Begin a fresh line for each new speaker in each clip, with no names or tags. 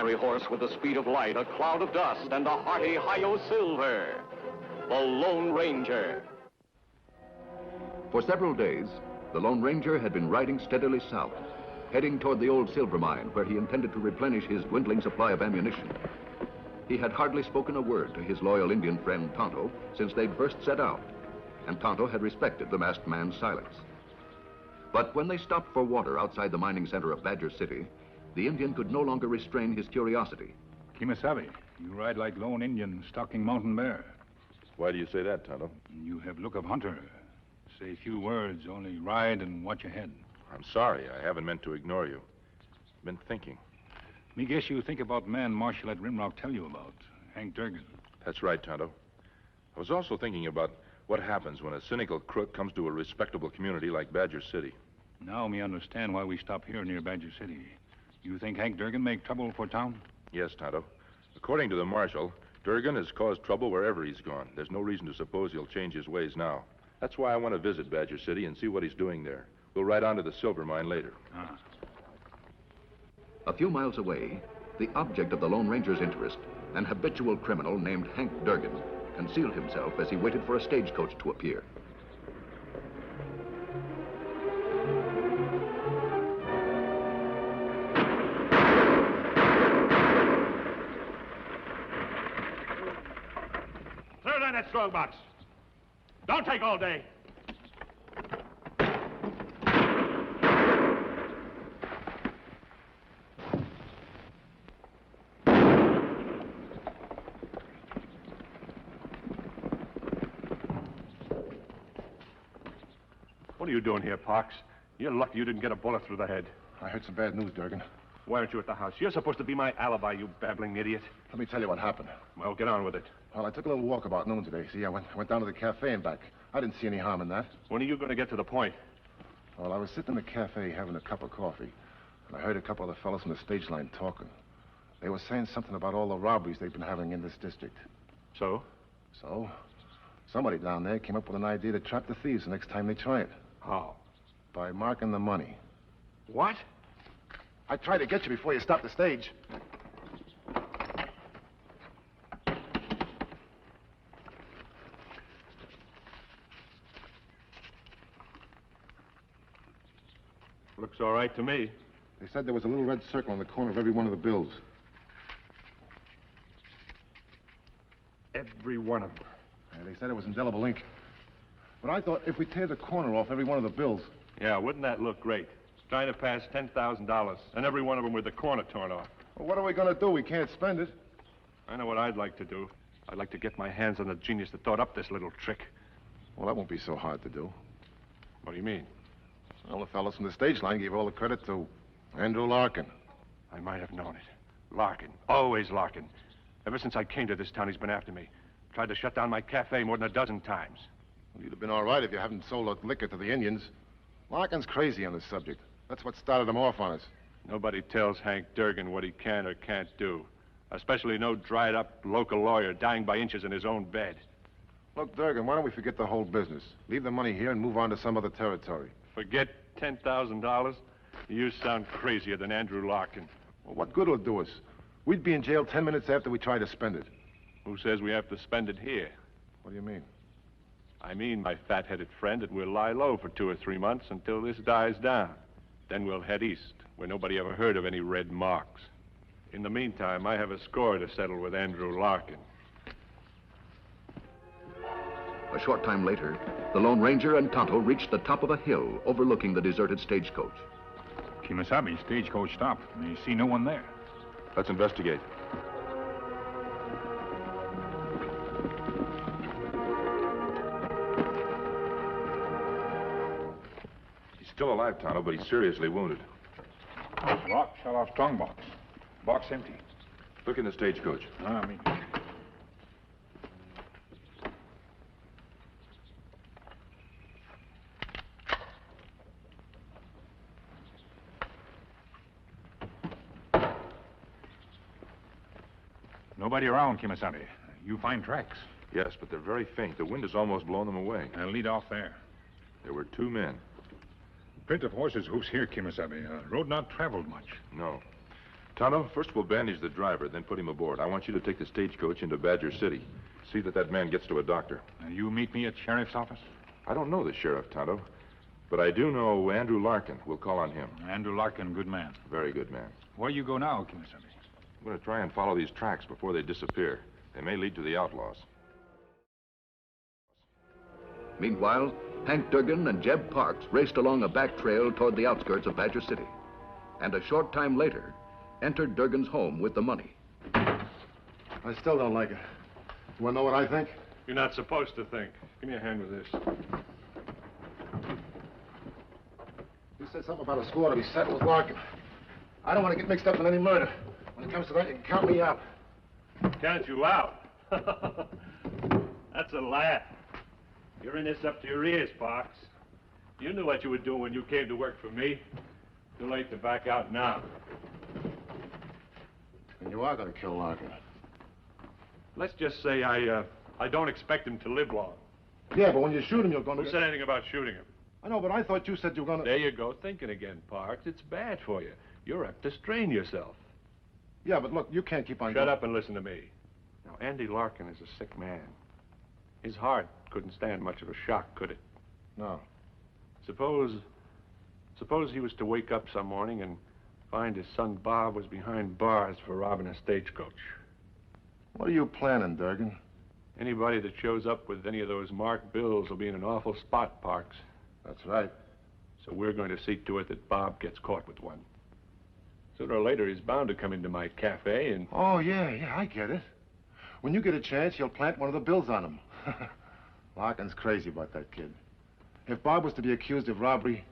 fiery horse with the speed of light, a cloud of dust, and a hearty hi-yo silver. The Lone Ranger.
For several days, the Lone Ranger had been riding steadily south, heading toward the old silver mine where he intended to replenish his dwindling supply of ammunition. He had hardly spoken a word to his loyal Indian friend Tonto since they'd first set out, and Tonto had respected the masked man's silence. But when they stopped for water outside the mining center of Badger City, the Indian could no longer restrain his curiosity.
Kemo Sabe, you ride like lone Indian stalking mountain bear.
Why do you say that, Tonto?
You have look of hunter. Say few words, only ride and watch ahead.
I'm sorry. I haven't meant to ignore you. Been thinking.
Me guess you think about man Marshal at Rimrock tell you about, Hank Durgan.
That's right, Tonto. I was also thinking about what happens when a cynical crook comes to a respectable community like Badger City.
Now me understand why we stop here near Badger City. You think Hank Durgan make trouble for town?
Yes, Tonto. According to the marshal, Durgan has caused trouble wherever he's gone. There's no reason to suppose he'll change his ways now. That's why I want to visit Badger City and see what he's doing there. We'll ride on to the silver mine later.
A few miles away, the object of the Lone Ranger's interest, an habitual criminal named Hank Durgan, concealed himself as he waited for a stagecoach to appear.
Throw down that strong box. Don't take all day. What are you doing here, Parks? You're lucky you didn't get a bullet through the head.
I heard some bad news, Durgan.
Why aren't you at the house? You're supposed to be my alibi, you babbling idiot.
Let me tell you what happened.
Well, get on with it.
Well, I took a little walk about noon today. See, I went down to the cafe and back. I didn't see any harm in that.
When are you going to get to the point?
Well, I was sitting in the cafe having a cup of coffee, and I heard a couple of the fellows from the stage line talking. They were saying something about all the robberies they've been having in this district.
So?
So? Somebody down there came up with an idea to trap the thieves the next time they try it.
How?
By marking the money.
What?
I tried to get you before you stopped the stage.
Looks all right to me.
They said there was a little red circle on the corner of every one of the bills.
Every one of them.
Yeah, they said it was indelible ink. But I thought if we tear the corner off every one of the bills...
Yeah, wouldn't that look great? Trying to pass $10,000, and every one of them with the corner torn off.
Well, what are we going to do? We can't spend it.
I know what I'd like to do. I'd like to get my hands on the genius that thought up this little trick.
Well, that won't be so hard to do.
What do you mean?
Well, the fellows from the stage line gave all the credit to Andrew Larkin.
I might have known it. Larkin. Always Larkin. Ever since I came to this town, he's been after me. Tried to shut down my cafe more than a dozen times.
Well, you'd have been all right if you haven't sold the liquor to the Indians. Larkin's crazy on this subject. That's what started him off on us.
Nobody tells Hank Durgan what he can or can't do. Especially no dried-up local lawyer dying by inches in his own bed.
Look, Durgan, why don't we forget the whole business? Leave the money here and move on to some other territory.
Forget $10,000? You sound crazier than Andrew Larkin.
Well, what good will it do us? We'd be in jail 10 minutes after we try to spend it.
Who says we have to spend it here?
What do you mean?
I mean, my fat-headed friend, that we'll lie low for 2 or 3 months until this dies down. Then we'll head east, where nobody ever heard of any red marks. In the meantime, I have a score to settle with Andrew Larkin.
A short time later, the Lone Ranger and Tonto reached the top of a hill overlooking the deserted stagecoach.
Kemo Sabe, stagecoach stopped. You see no one there.
Let's investigate. He's still alive, Tonto, but he's seriously wounded.
Rock shot off strong box. Box empty.
Look in the stagecoach.
Me. Nobody around, Kemo Sabe. You find tracks.
Yes, but they're very faint. The wind has almost blown them away.
I'll lead off there.
There were 2 men.
Print of horses' hoofs here, Kemo Sabe. Road not traveled much.
No. Tonto, first we'll bandage the driver, then put him aboard. I want you to take the stagecoach into Badger City. See that that man gets to a doctor.
You meet me at sheriff's office?
I don't know the sheriff, Tonto, but I do know Andrew Larkin. We'll call on him.
Andrew Larkin, good man.
Very good man.
Where you go now, Kemo Sabe?
I'm going to try and follow these tracks before they disappear. They may lead to the outlaws.
Meanwhile, Hank Durgan and Jeb Parks raced along a back trail toward the outskirts of Badger City. And a short time later, entered Durgan's home with the money.
I still don't like it. You want to know what I think?
You're not supposed to think. Give me a hand with this.
You said something about a score to be settled with Larkin. I don't want to get mixed up in any murder. When it comes to that, you can count me out.
Count you out? That's a laugh. You're in this up to your ears, Parks. You knew what you were doing when you came to work for me. Too late to back out now.
And you are going to kill Larkin.
Let's just say I don't expect him to live long.
Yeah, but when you shoot him, you're going to...
Who said anything about shooting him?
I know, but I thought you said you were going to...
There you go, thinking again, Parks. It's bad for you. You're apt to strain yourself.
Yeah, but look, you can't keep on...
Shut up and listen to me. Now, Andy Larkin is a sick man. His heart couldn't stand much of a shock, could it?
No.
Suppose he was to wake up some morning and find his son Bob was behind bars for robbing a stagecoach.
What are you planning, Durgan?
Anybody that shows up with any of those marked bills will be in an awful spot, Parks.
That's right.
So we're going to see to it that Bob gets caught with one. Sooner or later, he's bound to come into my cafe and...
Oh, yeah, I get it. When you get a chance, you'll plant one of the bills on him. Larkin's crazy about that kid. If Bob was to be accused of robbery,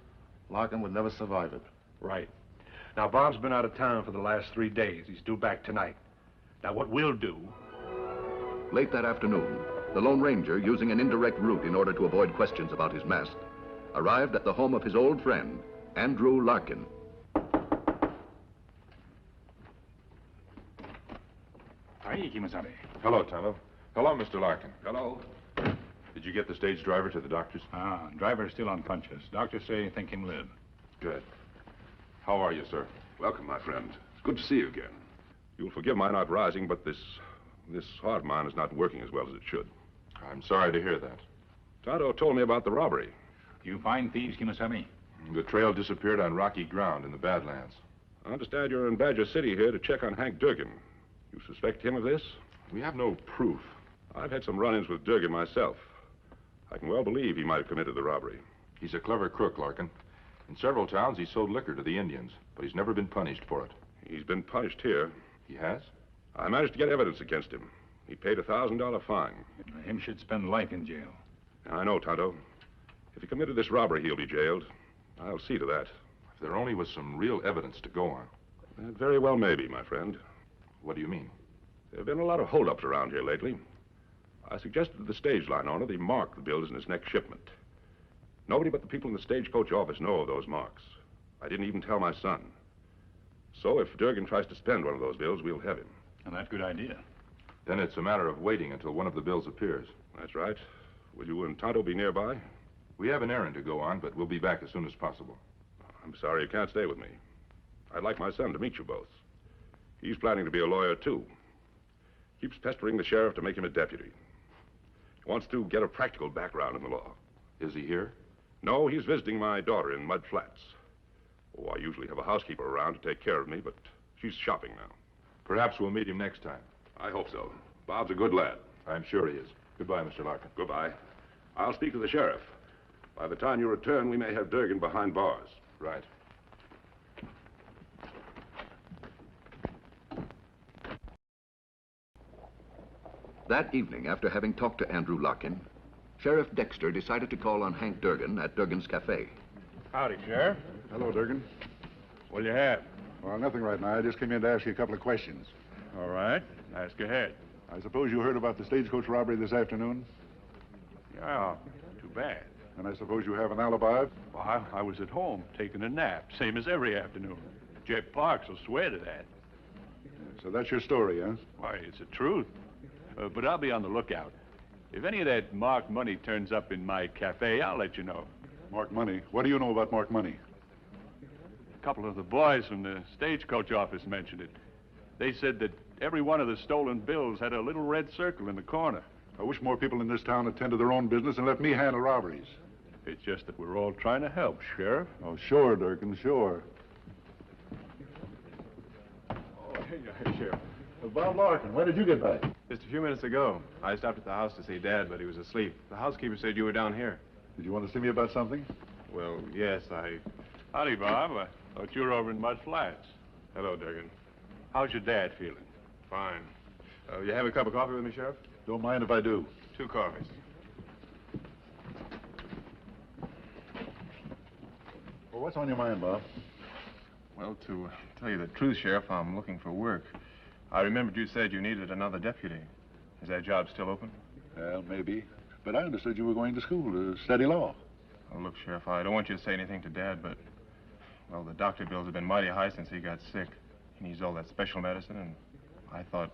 Larkin would never survive it.
Right. Now, Bob's been out of town for the last 3 days. He's due back tonight. Now, what we'll do...
Late that afternoon, the Lone Ranger, using an indirect route in order to avoid questions about his mask, arrived at the home of his old friend, Andrew Larkin.
Hi, Kemo Sabe.
Hello, Tonto. Hello, Mr. Larkin.
Hello.
Did you get the stage driver to the doctor's?
Driver's still unconscious. Doctors say think him live.
Good. How are you, sir?
Welcome, my friend. It's good to see you again. You'll forgive my not rising, but this heart of mine is not working as well as it should.
I'm sorry to hear that.
Tonto told me about the robbery.
You find thieves, Kemo Sabe?
The trail disappeared on rocky ground in the Badlands.
I understand you're in Badger City here to check on Hank Durgan. You suspect him of this?
We have no proof.
I've had some run-ins with Durgan myself. I can well believe he might have committed the robbery.
He's a clever crook, Larkin. In several towns, he sold liquor to the Indians, but he's never been punished for it.
He's been punished here.
He has?
I managed to get evidence against him. He paid a $1,000 fine.
Him should spend life in jail.
I know, Tonto. If he committed this robbery, he'll be jailed. I'll see to that.
If there only was some real evidence to go on.
That very well may be, my friend.
What do you mean?
There have been a lot of holdups around here lately. I suggested to the stage line owner that he mark the bills in his next shipment. Nobody but the people in the stagecoach office know of those marks. I didn't even tell my son. So if Durgan tries to spend one of those bills, we'll have him.
And that's a good idea.
Then it's a matter of waiting until one of the bills appears.
That's right. Will you and Tonto be nearby?
We have an errand to go on, but we'll be back as soon as possible.
I'm sorry you can't stay with me. I'd like my son to meet you both. He's planning to be a lawyer, too. Keeps pestering the sheriff to make him a deputy. He wants to get a practical background in the law.
Is he here?
No, he's visiting my daughter in Mud Flats. Oh, I usually have a housekeeper around to take care of me, but she's shopping now.
Perhaps we'll meet him next time.
I hope so. Bob's a good lad.
I'm sure he is. Goodbye, Mr. Larkin.
Goodbye. I'll speak to the sheriff. By the time you return, we may have Durgan behind bars.
Right.
That evening, after having talked to Andrew Larkin, Sheriff Dexter decided to call on Hank Durgan at Durgan's Cafe.
Howdy, Sheriff.
Hello, Durgan.
What'll you have?
Well, nothing right now. I just came in to ask you a couple of questions.
All right. Ask ahead.
I suppose you heard about the stagecoach robbery this afternoon?
Yeah, too bad.
And I suppose you have an alibi?
Well, I was at home taking a nap, same as every afternoon. Jeb Parks will swear to that.
So that's your story, huh?
Why, it's the truth. But I'll be on the lookout. If any of that marked money turns up in my cafe, I'll let you know.
Marked money? What do you know about marked money?
couple of the boys from the stagecoach office mentioned it. They said that every one of the stolen bills had a little red circle in the corner.
I wish more people in this town attend to their own business and let me handle robberies.
It's just that we're all trying to help, Sheriff.
Oh, sure, Durkin, sure.
Oh, hey, Sheriff.
Bob Larkin, when did you get back?
Just a few minutes ago. I stopped at the house to see Dad, but he was asleep. The housekeeper said you were down here.
Did you want to see me about something?
Well, yes,
Howdy, Bob. I thought you were over in Mud Flats.
Hello, Durkin.
How's your dad feeling?
Fine. You have a cup of coffee with me, Sheriff?
Don't mind if I do.
2 coffees.
Well, what's on your mind, Bob?
Well, to tell you the truth, Sheriff, I'm looking for work. I remembered you said you needed another deputy. Is that job still open?
Well, maybe. But I understood you were going to school to study law.
Oh, look, Sheriff, I don't want you to say anything to Dad, but, well, the doctor bills have been mighty high since he got sick. He needs all that special medicine, and I thought...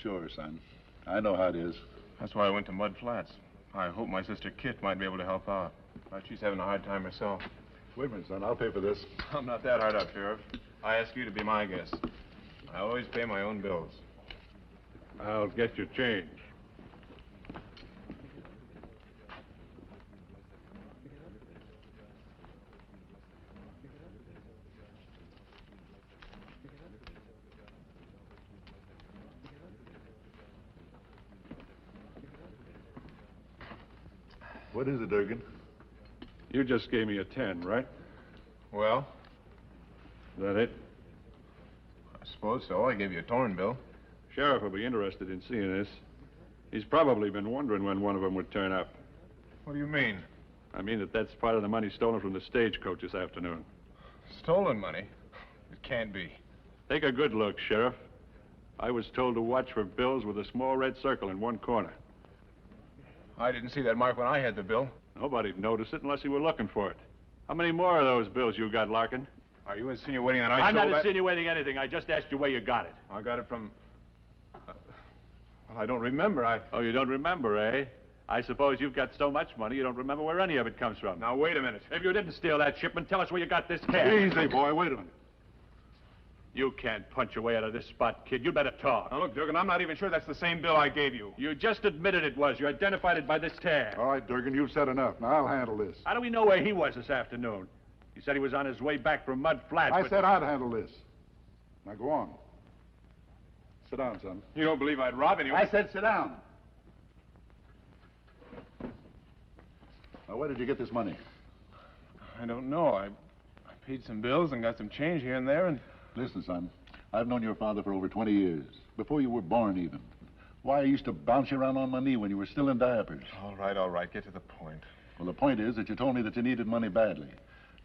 Sure, son. I know how it is.
That's why I went to Mud Flats. I hope my sister Kit might be able to help out. But she's having a hard time herself.
Wait a minute, son. I'll pay for this.
I'm not that hard up, Sheriff. I ask you to be my guest. I always pay my own bills.
I'll get your change.
What is it, Durkin?
You just gave me a 10, right?
Well,
Is that it?
I suppose so. I gave you a torn bill.
Sheriff will be interested in seeing this. He's probably been wondering when one of them would turn up.
What do you mean?
I mean that's part of the money stolen from the stagecoach this afternoon.
Stolen money? It can't be.
Take a good look, Sheriff. I was told to watch for bills with a small red circle in one corner.
I didn't see that mark when I had the bill.
Nobody'd notice it unless he were looking for it. How many more of those bills you got, Larkin?
Are you insinuating that I
I'm not
stole that?
insinuating anything. I just asked you where you got it.
I got it from... well, I don't remember.
Oh, you don't remember, eh? I suppose you've got so much money you don't remember where any of it comes from.
Now, wait a minute.
If you didn't steal that shipment, tell us where you got this cash.
Easy, boy. Wait a minute.
You can't punch your way out of this spot, kid. You better talk.
Now, look, Durkin, I'm not even sure that's the same bill I gave you.
You just admitted it was. You identified it by this tag.
All right, Durkin, you've said enough. Now, I'll handle this.
How do we know where he was this afternoon? He said he was on his way back from Mud Flats.
I said I'd handle this. Now, go on. Sit down, son.
You don't believe I'd rob anyone?
I said sit down. Now, where did you get this money?
I don't know. I paid some bills and got some change here and there, and...
Listen, son, I've known your father for over 20 years, before you were born even. Why, I used to bounce you around on my knee when you were still in diapers.
All right, get to the point.
Well, the point is that you told me that you needed money badly.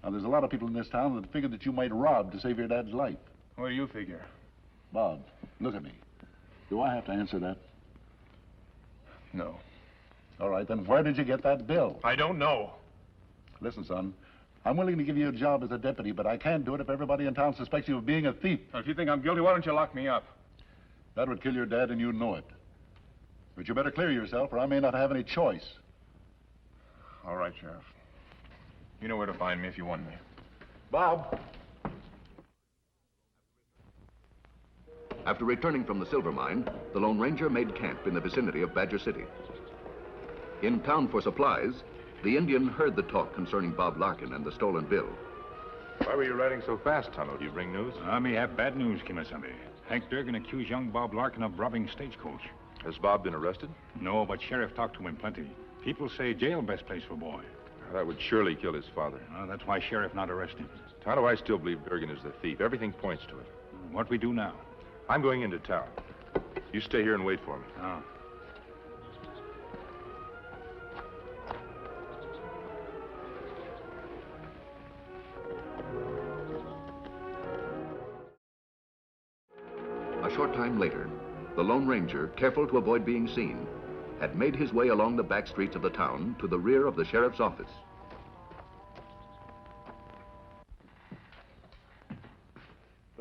Now, there's a lot of people in this town that figured that you might rob to save your dad's life.
What do you figure?
Bob, look at me. Do I have to answer that?
No.
All right, then where did you get that bill?
I don't know.
Listen, son, I'm willing to give you a job as a deputy, but I can't do it if everybody in town suspects you of being a thief.
Well, if you think I'm guilty, why don't you lock me up?
That would kill your dad, and you know it. But you better clear yourself, or I may not have any choice.
All right, Sheriff. You know where to find me if you want me.
Bob.
After returning from the silver mine, the Lone Ranger made camp in the vicinity of Badger City. In town for supplies, the Indian heard the talk concerning Bob Larkin and the stolen bill.
Why were you riding so fast, Tonto? Do you bring news?
I may have bad news, Kemo Sabe. Hank Durgan accused young Bob Larkin of robbing stagecoach.
Has Bob been arrested?
No, but sheriff talked to him plenty. People say jail best place for boy.
That would surely kill his father.
That's why sheriff not arrest him.
Tonto, I still believe Durgan is the thief. Everything points to it.
What we do now?
I'm going into town. You stay here and wait for me.
Oh.
A short time later, the Lone Ranger, careful to avoid being seen, had made his way along the back streets of the town to the rear of the sheriff's office.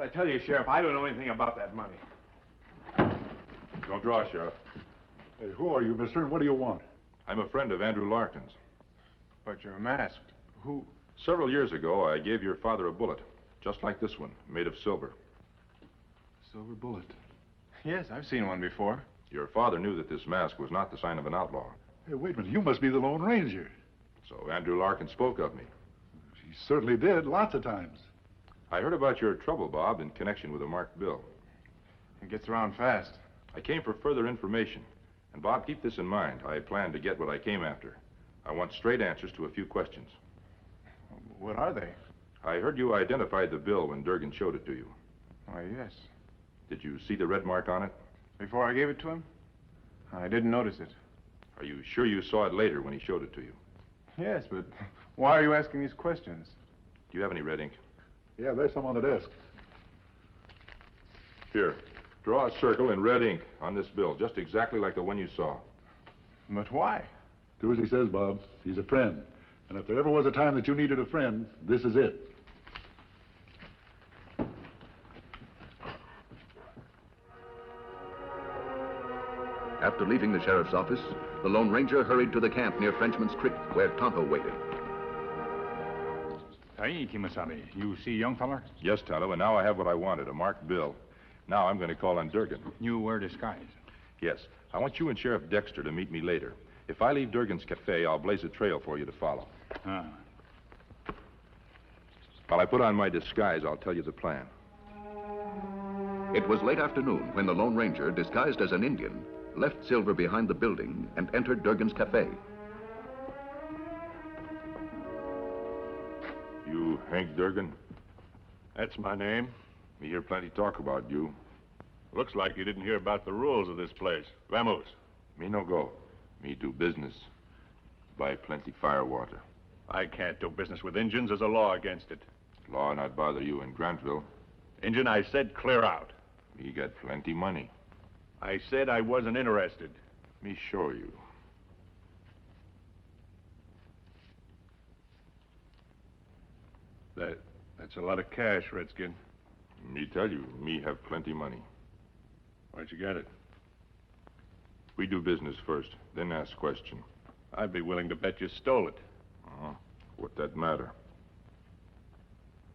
I tell you, Sheriff, I don't know anything about that money.
Don't draw, Sheriff.
Hey, who are you, mister, and what do you want?
I'm a friend of Andrew Larkin's.
But you're masked. Who?
Several years ago, I gave your father a bullet. Just like this one, made of silver.
Silver bullet.
Yes, I've seen one before.
Your father knew that this mask was not the sign of an outlaw.
Hey, wait a minute. You must be the Lone Ranger.
So Andrew Larkin spoke of me.
He certainly did, lots of times.
I heard about your trouble, Bob, in connection with a marked bill.
It gets around fast.
I came for further information. And Bob, keep this in mind. I plan to get what I came after. I want straight answers to a few questions.
What are they?
I heard you identified the bill when Durgan showed it to you.
Why, yes.
Did you see the red mark on it?
Before I gave it to him? I didn't notice it.
Are you sure you saw it later when he showed it to you?
Yes, but why are you asking these questions?
Do you have any red ink?
Yeah, there's some on the desk.
Here, draw a circle in red ink on this bill, just exactly like the one you saw.
But why?
Do as he says, Bob. He's a friend. And if there ever was a time that you needed a friend, this is it.
After leaving the sheriff's office, the Lone Ranger hurried to the camp near Frenchman's Creek, where Tonto waited.
Hey, Kemo Sabe, you see young feller?
Yes, Tonto, and now I have what I wanted, a marked bill. Now I'm going to call on Durgan.
You were disguised.
Yes, I want you and Sheriff Dexter to meet me later. If I leave Durgan's cafe, I'll blaze a trail for you to follow.
Ah.
While I put on my disguise, I'll tell you the plan.
It was late afternoon when the Lone Ranger, disguised as an Indian, left Silver behind the building and entered Durgan's cafe.
You Hank Durgan?
That's my name.
We hear plenty talk about you.
Looks like you didn't hear about the rules of this place. Vamos.
Me no go. Me do business. Buy plenty firewater.
I can't do business with Indians. There's a law against it.
Law not bother you in Grantville.
Injun, I said clear out.
Me got plenty money.
I said I wasn't interested.
Me show you.
That's a lot of cash, Redskin.
Me tell you, me have plenty money.
Where'd you get it?
We do business first, then ask question.
I'd be willing to bet you stole it.
What that matter?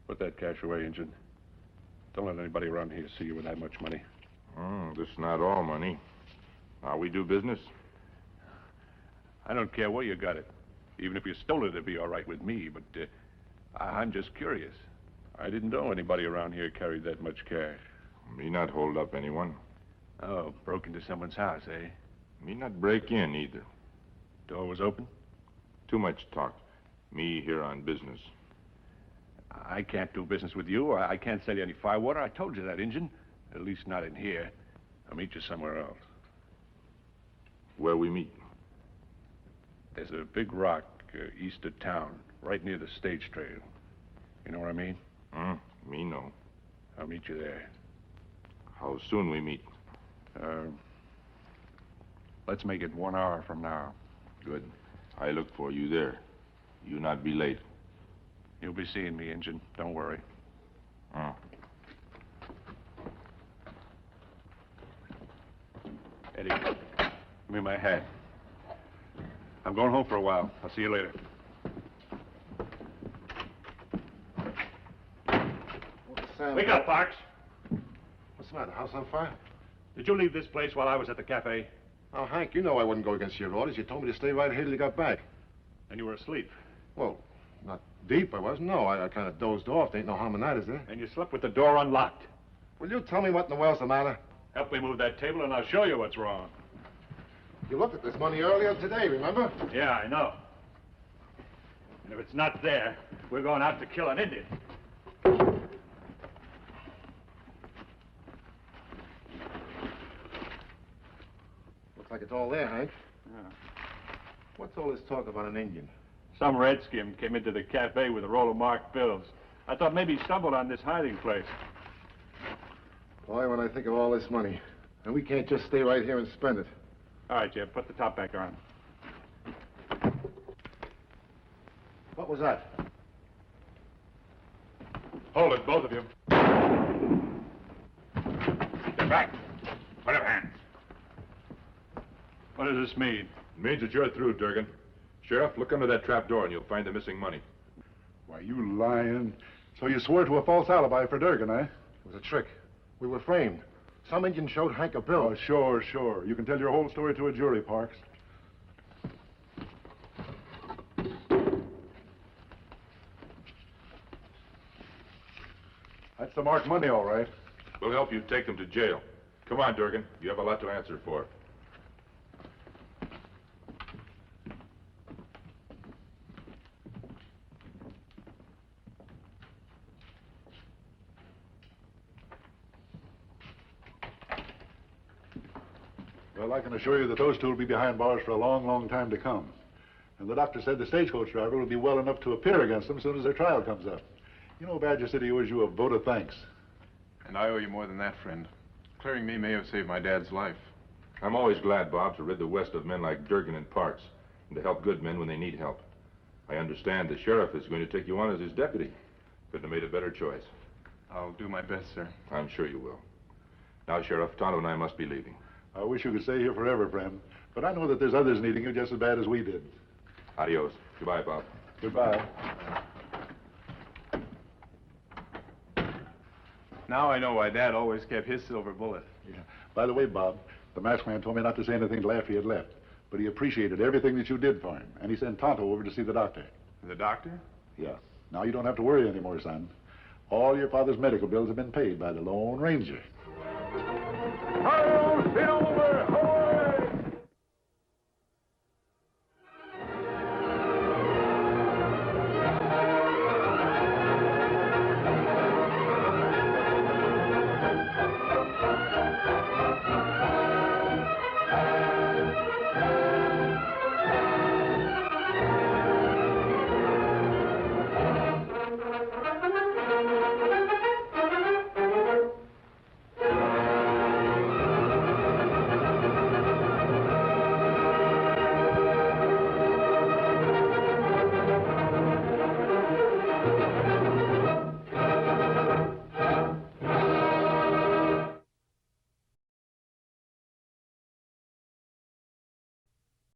Put that cash away, Injun. Don't let anybody around here see you with that much money.
This not all money. Now we do business.
I don't care where you got it. Even if you stole it, it'd be all right with me, but I'm just curious. I didn't know anybody around here carried that much cash.
Me not hold up anyone.
Oh, broke into someone's house, eh?
Me not break in either.
Door was open?
Too much talk. Me here on business.
I can't do business with you. I can't sell you any firewater. I told you that, Injun. At least not in here. I'll meet you somewhere else.
Where we meet?
There's a big rock east of town, right near the stage trail. You know what I mean?
Me no.
I'll meet you there.
How soon we meet?
Let's make it 1 hour from now.
Good. I look for you there. You not be late.
You'll be seeing me, Injun. Don't worry. Eddie, give me my hat. I'm going home for a while. I'll see you later. Wake up, Fox.
What's the matter? House on fire?
Did you leave this place while I was at the cafe?
Oh, Hank, you know I wouldn't go against your orders. You told me to stay right here till you got back.
And you were asleep.
Well, not deep, I wasn't. No, I kind of dozed off. There ain't no harm in that, is there?
And you slept with the door unlocked.
Will you tell me what in the world's the matter?
Help me move that table and I'll show you what's wrong.
You looked at this money earlier today, remember?
Yeah, I know. And if it's not there, we're going out to kill an Indian.
Looks like it's all there, Hank.
Yeah.
What's all this talk about an Indian?
Some redskin came into the cafe with a roll of marked bills. I thought maybe he stumbled on this hiding place.
Boy, when I think of all this money, and we can't just stay right here and spend it.
All right, Jeb, put the top back on.
What was that?
Hold it, both of you. Step back. Put up hands. What does this mean?
It means that you're through, Durgan. Sheriff, look under that trap door and you'll find the missing money.
Why, you lying, So you swore to a false alibi for Durgan, eh?
It was a trick. We were framed. Some Indian showed Hank a bill.
Oh, sure, sure. You can tell your whole story to a jury, Parks. That's the marked money, all right.
We'll help you take them to jail. Come on, Durgan. You have a lot to answer for.
Well, I can assure you that those two will be behind bars for a long, long time to come. And the doctor said the stagecoach driver will be well enough to appear against them as soon as their trial comes up. You know, Badger City owes you a vote of thanks.
And I owe you more than that, friend. Clearing me may have saved my dad's life.
I'm always glad, Bob, to rid the West of men like Durgan and Parks, and to help good men when they need help. I understand the sheriff is going to take you on as his deputy. Couldn't have made a better choice.
I'll do my best, sir.
I'm sure you will. Now, Sheriff, Tonto and I must be leaving.
I wish you could stay here forever, friend. But I know that there's others needing you just as bad as we did.
Adios. Goodbye, Bob.
Goodbye.
Now I know why Dad always kept his silver bullet.
Yeah. By the way, Bob, the masked man told me not to say anything till after he had left. But he appreciated everything that you did for him. And he sent Tonto over to see the doctor.
The doctor?
Yeah. Now you don't have to worry anymore, son. All your father's medical bills have been paid by the Lone Ranger.
Hi-yo,